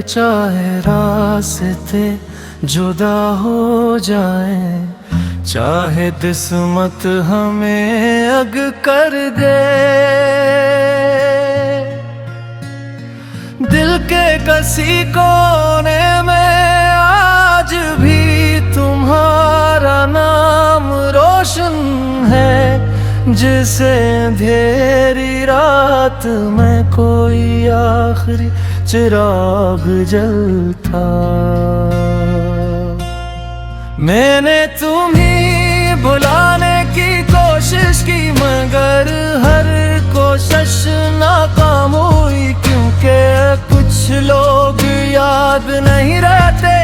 चाहे रास्ते जुदा हो जाए, चाहे किस्मत हमें अग कर दे, दिल के किसी कोने में आज भी तुम्हारा नाम रोशन है। जिसे अंधेरी रात में कोई आखिरी चिराग जलता, मैंने तुम्हें बुलाने की कोशिश की मगर हर कोशिश नाकाम हुई, क्योंकि कुछ लोग याद नहीं रहते,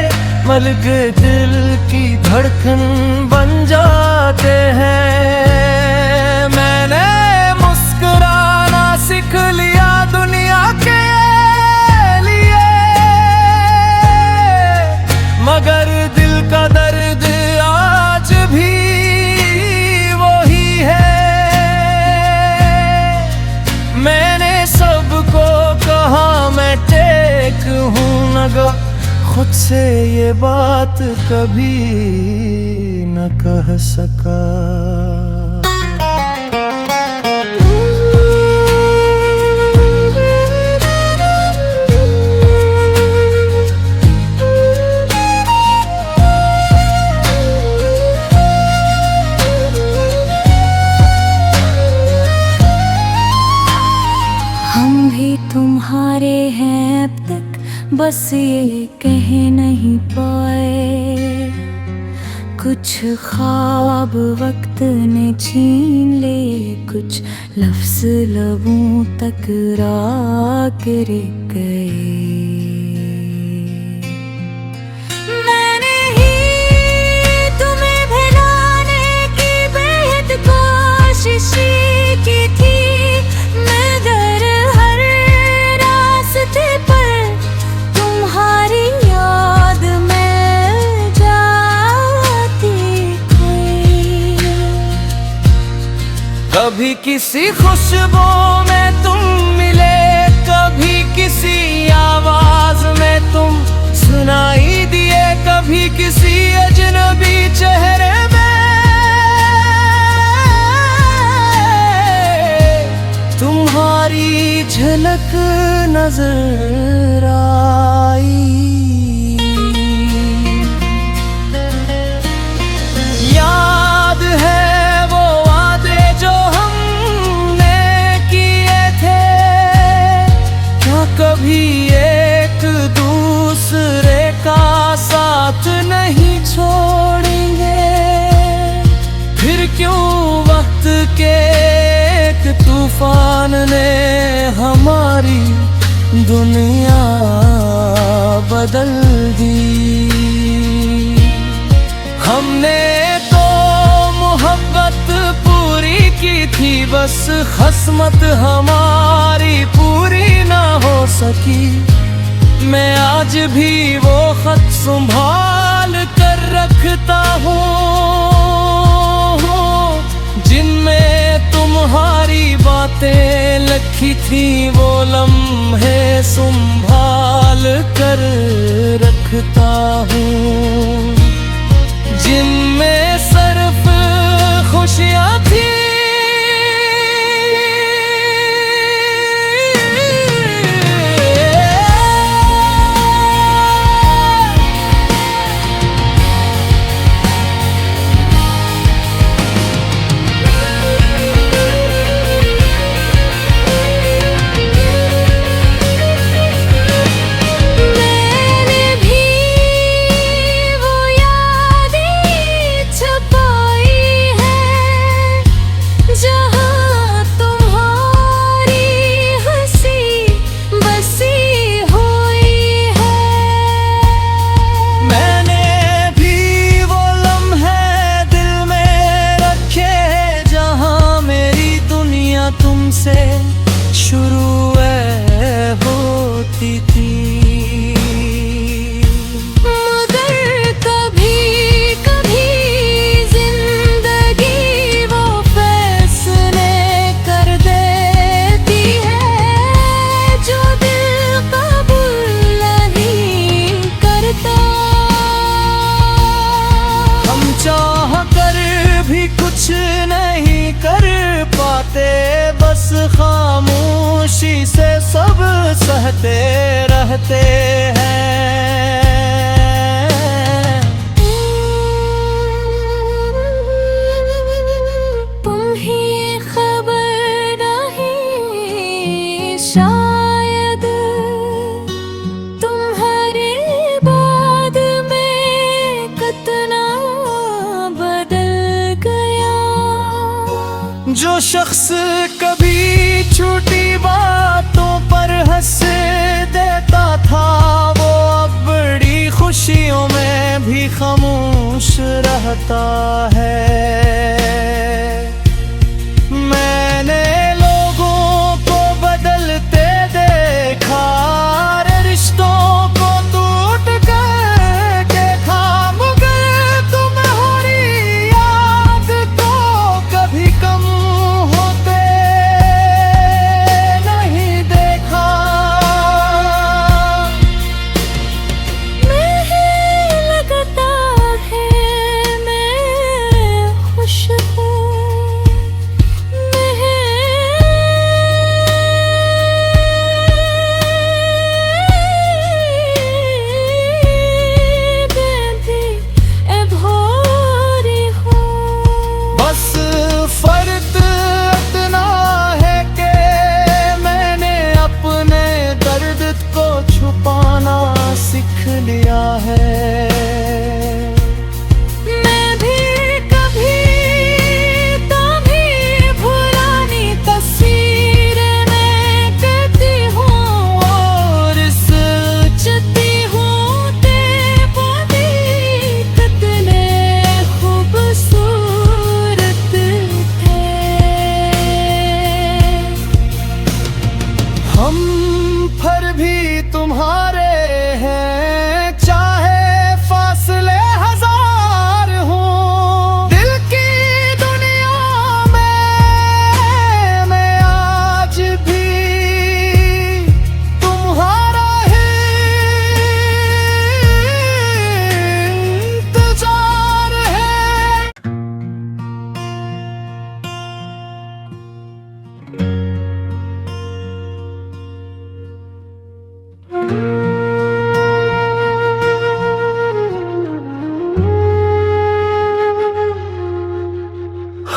बल्कि दिल की धड़कन बन जाते हैं। मैंने मुस्कुराना सीख लिया दुनिया के लिए, मगर दिल का दर्द आज भी वही है। मैंने सबको कहा मैं टेक हूँ नगा, खुद से ये बात कभी न कह सका। हम भी तुम्हारे हैं अब तक, बस ये कह नहीं पाए, कुछ ख्वाब वक्त ने छीन ले, कुछ लफ्ज़ लबों तक राह रह गए। मैंने ही तुम्हें भुलाने की बेहद कोशिश की थी, मगर हर रास्ते पर तुम्हारी याद में जाती गई। कभी किसी खुशबू में तुम मिले, कभी किसी आवाज में तुम सुनाई दिए, कभी किसी अजनबी चेहरे में तुम्हारी झलक नजर आई। याद है वो वादे जो हमने किए थे, क्या कभी एक दूसरे का साथ नहीं छोड़ेंगे? फिर क्यों वक्त के एक तूफान ने हमारी दुनिया बदल दी। हमने तो मोहब्बत पूरी की थी, बस ख़िस्मत हमारी पूरी ना हो सकी। मैं आज भी वो खत संभाल कर रखता हूँ, जिनमें तुम्हारी बातें लिखी थी, वो लम्हे संभाल कर रखता हूँ, जिनमें सिर्फ खुशियाँ थी। तुमसे शुरू होती थी, मगर कभी कभी जिंदगी वो फैसले कर देती है, जो दिल कबूल नहीं खामोशी से सब सहते रहते हैं। तुम्हें खबर नहीं शायद तुम्हारे बाद में कितना बदल गया। जो शख्स कभी छोटी बातों पर हंस देता था, वो अब बड़ी खुशियों में भी खामोश रहता है। मैंने लोगों को बदलते देखा, रिश्तों को टूट कर देखा, मगर तुम्हारी याद तो कभी कम होते नहीं देखा। मुझे लगता है मैं खुश हूँ, सीख लिया है। मैं भी कभी तुम्हें पुरानी तस्वीर में कहती हूँ और सोचती हूँ ते कितने खूबसूरत थे। हम फिर भी तुम्हारे हैं, चाहे फासले हजार हों। दिल की दुनिया में मैं आज भी तुम्हारा ही इंतजार है।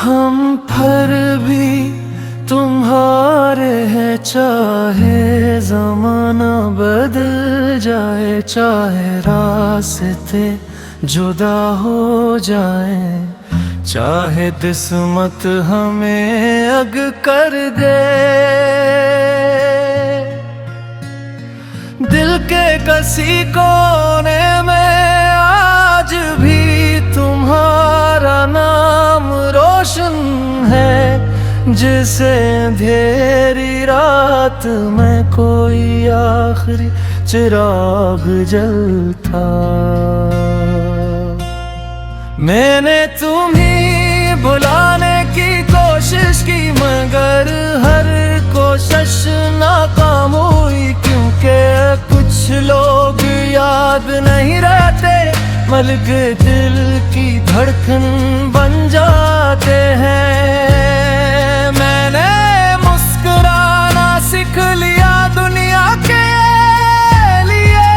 हम फिर भी तुम्हारे हैं, चाहे जमाना बदल जाए, चाहे रास्ते जुदा हो जाए, चाहे किस्मत हमें अग कर दे। दिल के किसी कोने में आज भी तुम्हारा नाम रोशन है, जिसे अंधेरी रात में कोई आखिरी चिराग जलता। मैंने तुम्हें बुलाने की कोशिश की, मगर हर कोशिश नाकाम हुई, क्योंकि कुछ लोग याद नहीं रहते, बल्कि दिल की धड़कन बन जाते हैं। मैंने मुस्कुराना सीख लिया दुनिया के लिए,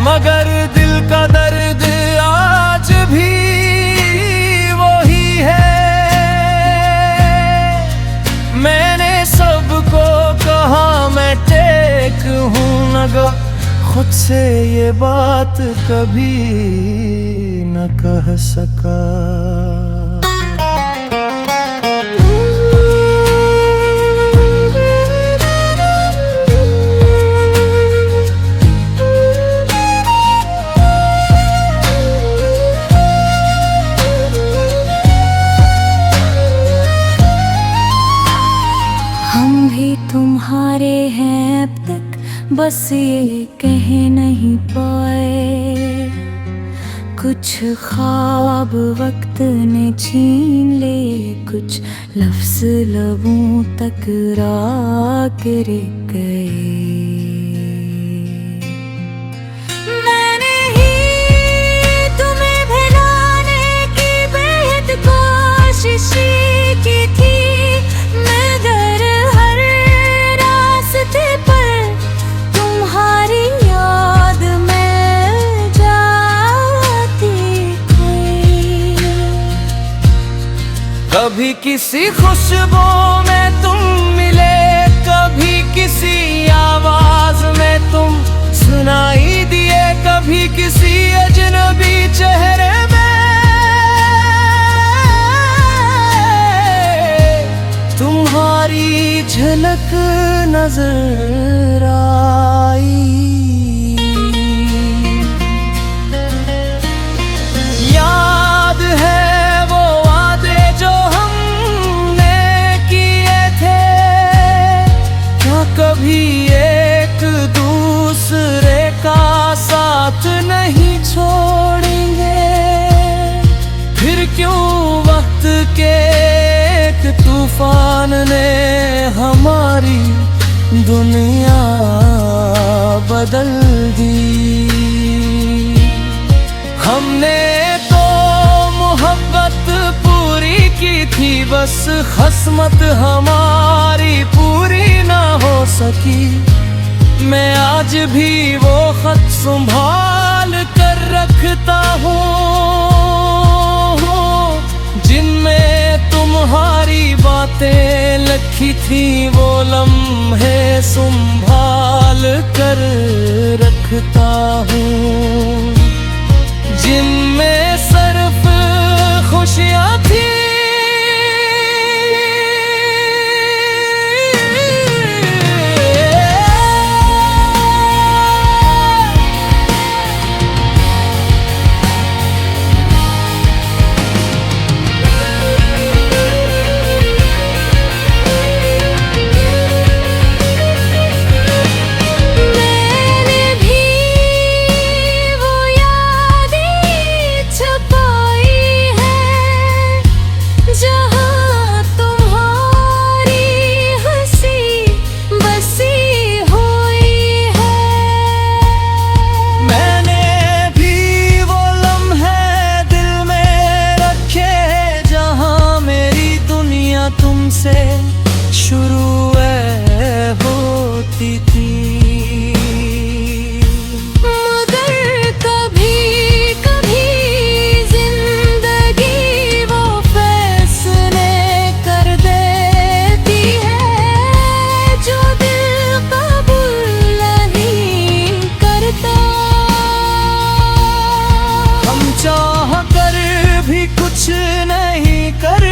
मगर दिल का दर्द आज भी वही है। मैंने सबको कहा मैं टेक हूँ नगा, खुद से ये बात कभी न कह सका। हम भी तुम्हारे हैं अब तक, बस ये कह नहीं पाए। कुछ ख्वाब वक्त ने छीन ले, कुछ लफ्ज़ लबों तक राह रह गए। मैंने ही तुम्हें भुलाने की बेहद कोशिश की थी, कभी किसी खुशबू में तुम मिले, कभी किसी आवाज में तुम सुनाई दिए, कभी किसी अजनबी चेहरे में तुम्हारी झलक नजर आई। याद है वो वादे जो हमने किए थे, क्या कभी एक दूसरे का साथ नहीं छोड़ेंगे? फिर क्यों वक्त के एक तूफान ने हमारी दुनिया बदल दी। हमने तो मोहब्बत पूरी की थी, बस खस्मत हमारी पूरी ना हो सकी। मैं आज भी वो खत संभाल कर रखता हूँ जिनमें तुम्हारी बातें लिखी थी, वो लम्हे संभाल कर रखता हूँ जिनमें सिर्फ खुशियाँ थी। तुमसे शुरू होती थी, मगर कभी कभी जिंदगी वो फैसले कर देती है जो दिल कबूल नहीं करता। हम चाह कर भी कुछ नहीं कर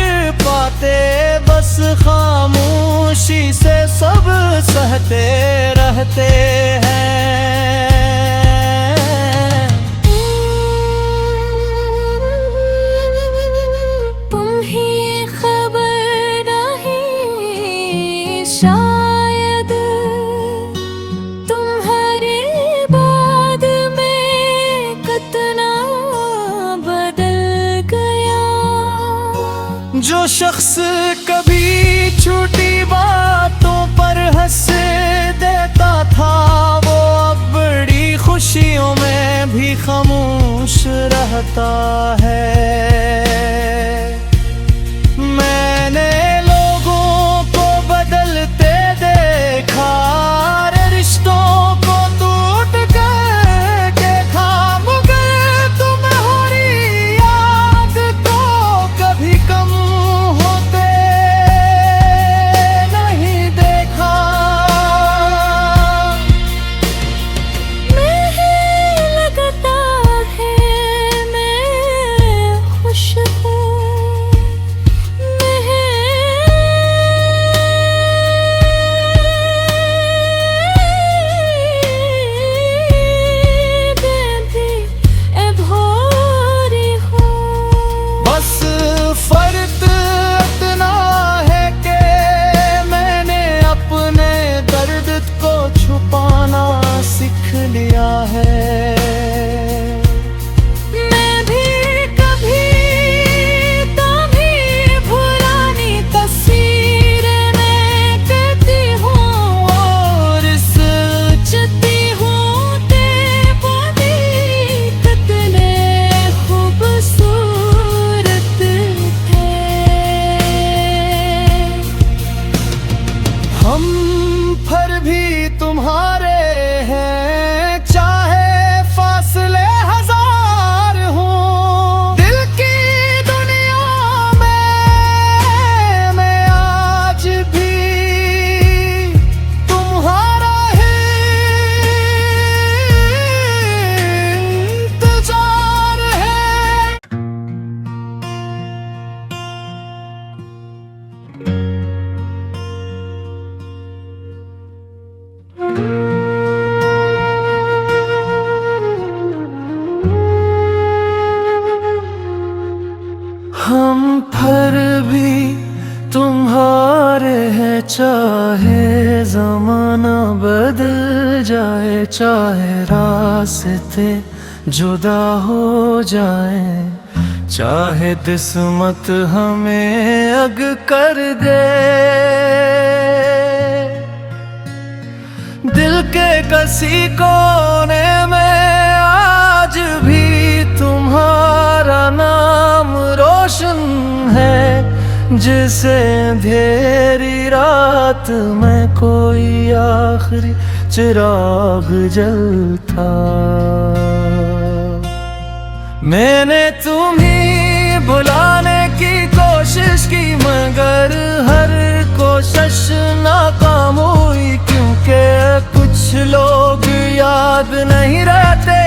पाते, बस खामोशी से सब सहते रहते हैं। तुम्हें खबर नहीं शायद, तुम्हारे बाद में कितना बदल गया। जो शख्स कभी छोटी बातों पर हंस देता था, वो अब बड़ी खुशियों में भी खामोश रहता है। मैंने लोगों को बदलते देखा, रिश्तों को टूट कर देखा, मगर तुम्हारी याद तो कभी कम होते नहीं देखा। मैं लगता है मैं रास्ते जुदा हो जाए, चाहे किस्मत हमें अग कर दे। दिल के किसी कोने में आज भी तुम्हारा नाम रोशन है, जिसे अंधेरी रात में कोई आखिरी चिराग जलता। मैंने तुम्हें बुलाने की कोशिश की, मगर हर कोशिश नाकाम हुई, क्योंकि कुछ लोग याद नहीं रहते,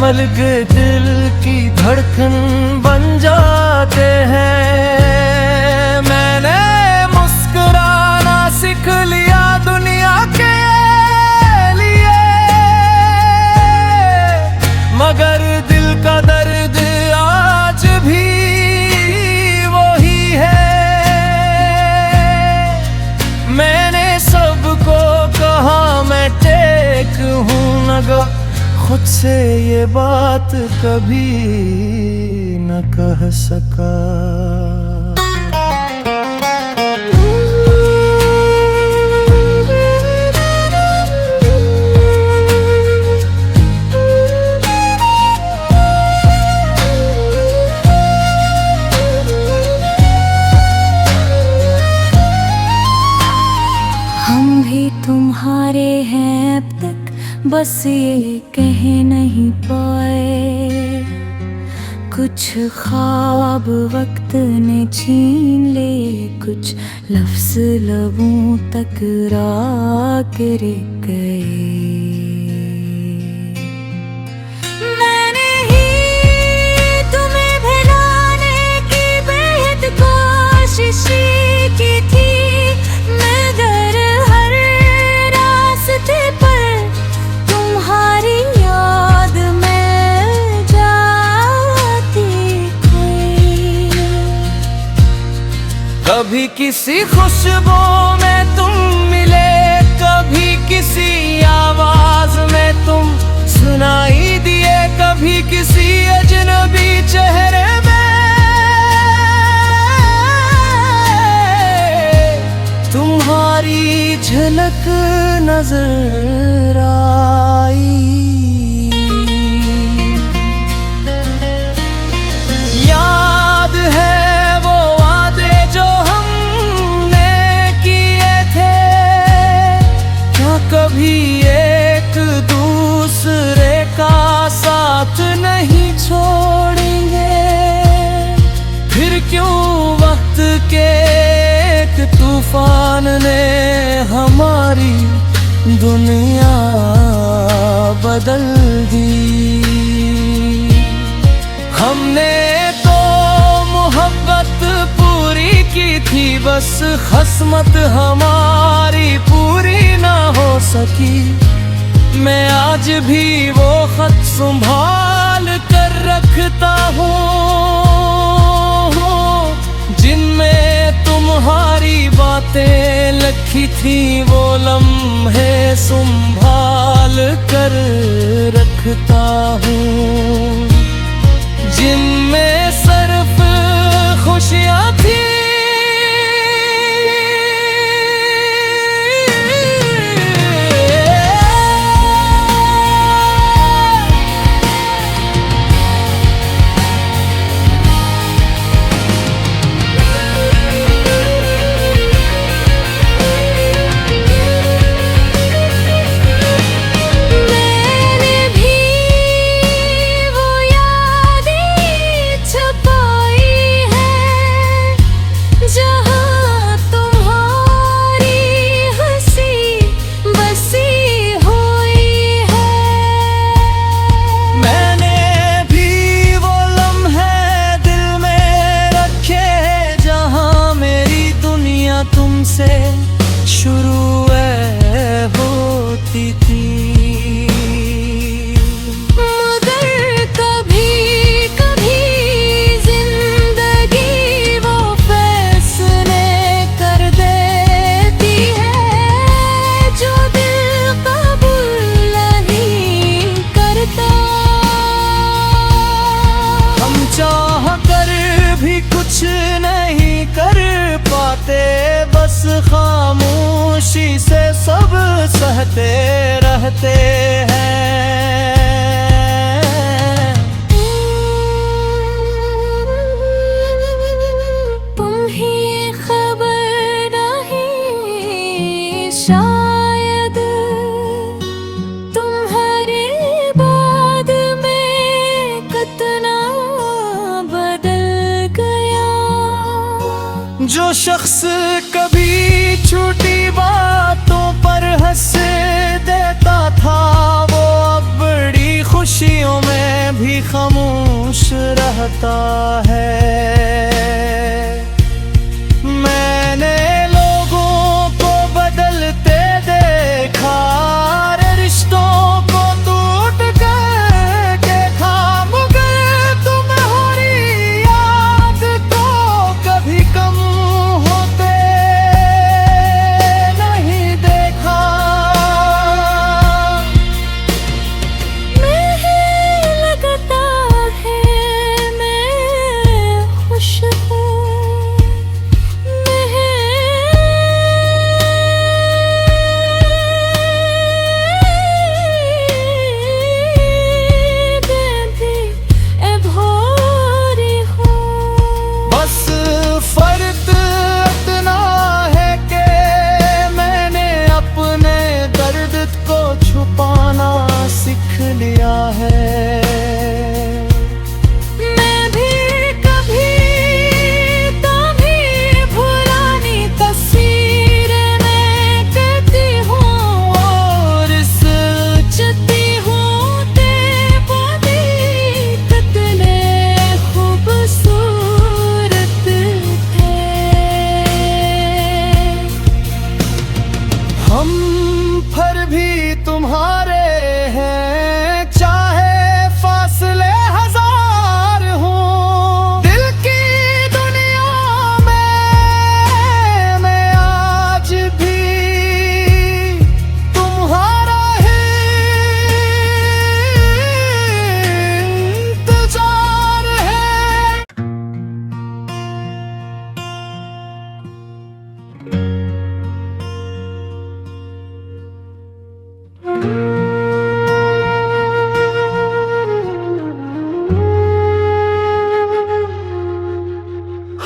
बल्कि दिल की धड़कन बन जाते हैं। मैंने मुस्कुराना सीख लिया दुनिया के लिए, मगर दिल का दर्द आज भी वही है। मैंने सबको कहा मैं टेक हूँ नगा, खुद से ये बात कभी न कह सका। हम भी तुम्हारे हैं अब तक, बस ये कह नहीं पाए। कुछ ख्वाब वक्त ने छीन ले, कुछ लफ्ज़ लबों तक राह गिर गए। मैंने ही तुम्हें भुलाने की बेहद कोशिश की थी, मगर हर रास्ते पर तुम्हारी याद में जाती खोई। कभी किसी खुशबू में तुम मिले, कभी किसी आवाज में तुम सुनाई दिए, कभी किसी अजनबी चेहरे में तुम्हारी झलक नजर आई। याद है वो वादे जो हमने किए थे, क्या कभी एक दूसरे का साथ नहीं छोड़ेंगे? फिर क्यों वक्त के एक तूफान ने हमारी दुनिया बदल दी। हमने तो मोहब्बत पूरी की थी, बस खस्मत हमारी पूरी ना हो सकी। मैं आज भी वो खत संभाल कर रखता हूँ, जिनमें तुम्हारी बातें लिखी थी, वो लम्हे संभाल कर रखता हूँ, जिनमें सिर्फ खुशियाँ थी। तुमसे शुरू होती थी, मगर कभी कभी जिंदगी वो फैसले कर देती है, जो दिल कबूल नहीं करते। खामोशी से सब सहते रहते हैं। तुम्हें खबर नहीं शायद, तुम्हारे बाद में कितना बदल गया। जो शख्स कभी छोटी बातों पर हंस देता था, वो अब बड़ी खुशियों में भी खामोश रहता है। मैंने लोगों को बदलते देखा, रिश्तों को टूट कर देखा, मगर तुम्हारी याद तो कभी कम होते नहीं देखा। मुझे लगता है मैं खुश हूँ, सीख लिया है। मैं भी कभी तुम्हें पुरानी तस्वीरें मैं कहती हूँ और सोचती हूँ ते पानी कितने खूबसूरत थे। हम फिर भी तुम्हारे हैं, चाहे फासले हजार हों। दिल की दुनिया में मैं आज भी तुम्हारा ही इंतजार है।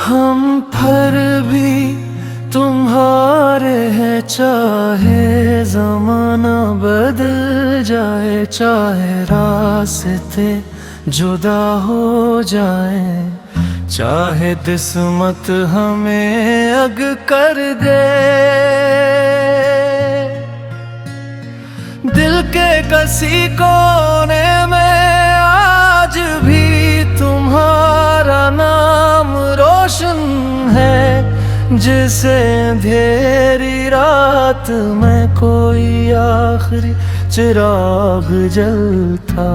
हम फिर भी तुम्हारे हैं, चाहे जमाना बदल जाए, चाहे रास्ते जुदा हो जाए, चाहे किस्मत हमें अग कर दे। दिल के किसी कोने में आज भी तुम्हारा नाम रोशन है, जिसे अंधेरी रात में कोई आखिरी चिराग जलता।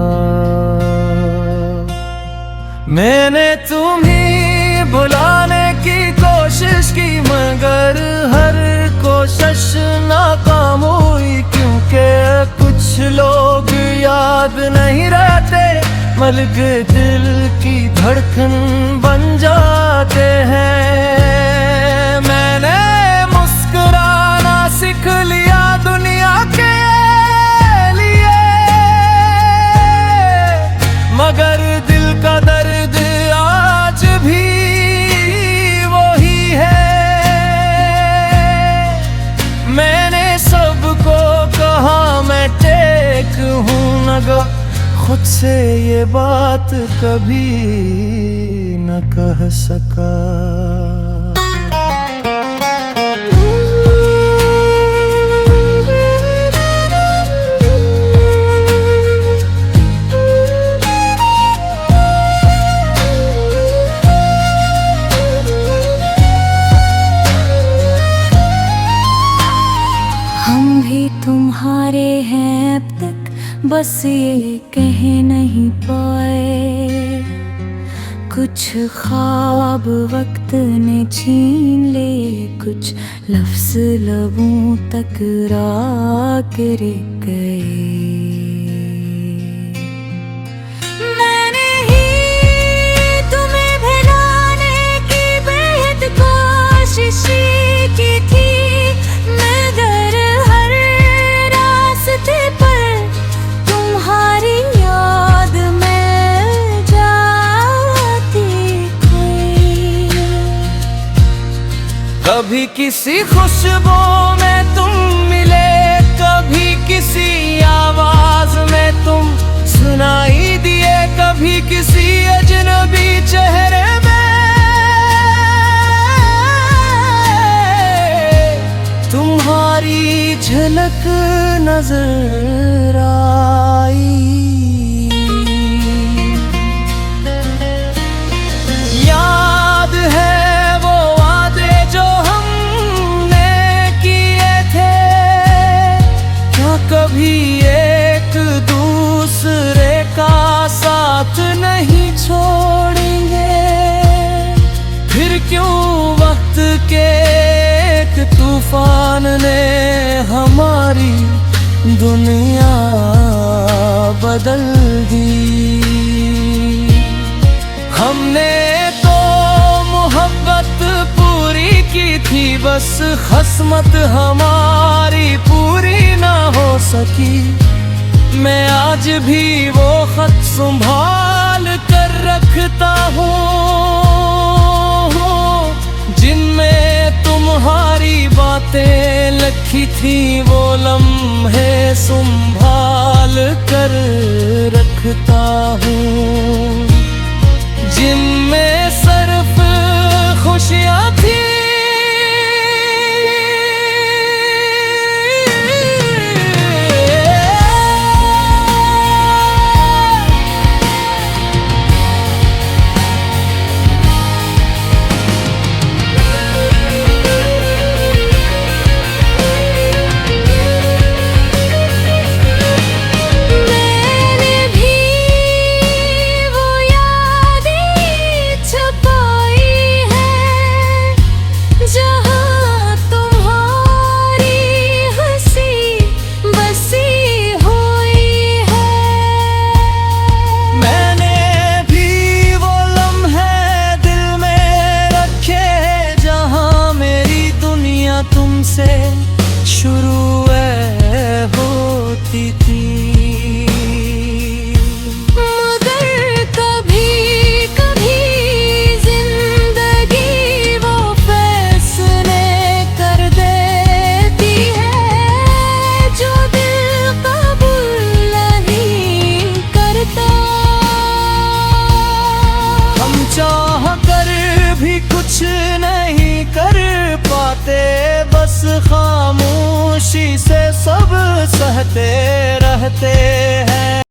मैंने तुम्हें बुलाने की कोशिश की, मगर हर कोशिश नाकाम हुई, क्योंकि कुछ लोग याद नहीं रहते, बल्कि दिल की धड़कन बन जाते हैं। मैंने मुस्कुराना सीख लिया दुनिया के लिए, मगर दिल का दर्द आज भी वही है। मैंने सबको कहा मैं टेक हूँ नगा, खुद से ये बात कभी न कह सका। हम भी तुम्हारे हैं अब तक, बस ये कह नहीं पाए। कुछ ख्वाब वक्त ने छीन ले, कुछ लफ्ज़ लबों तक राह रह गए। मैंने ही तुम्हें भुलाने की बेहद कोशिश की थी, कभी किसी खुशबू में तुम मिले, कभी किसी आवाज में तुम सुनाई दिए, कभी किसी अजनबी चेहरे में तुम्हारी झलक नजर आई। याद है वो वादे जो हमने किए थे, क्या कभी एक दूसरे का साथ नहीं छोड़ेंगे? फिर क्यों वक्त के एक तूफान ने हमारी दुनिया बदल दी। हमने तो मोहब्बत पूरी की थी, बस खस्मत हमारी पूरी ना हो सकी। मैं आज भी वो खत संभाल कर रखता हूँ, जिनमें तुम्हारी बातें लिखी थी, वो लम्हे संभाल कर रखता हूँ, जिनमें सिर्फ खुशियाँ थी। तुमसे शुरू होती थी, मगर कभी कभी जिंदगी वो फैसले कर देती है जो दिल कबूल नहीं करता। हम चाह कर भी कुछ नहीं कर पाते, बस खामोशी से सब सहते रहते हैं।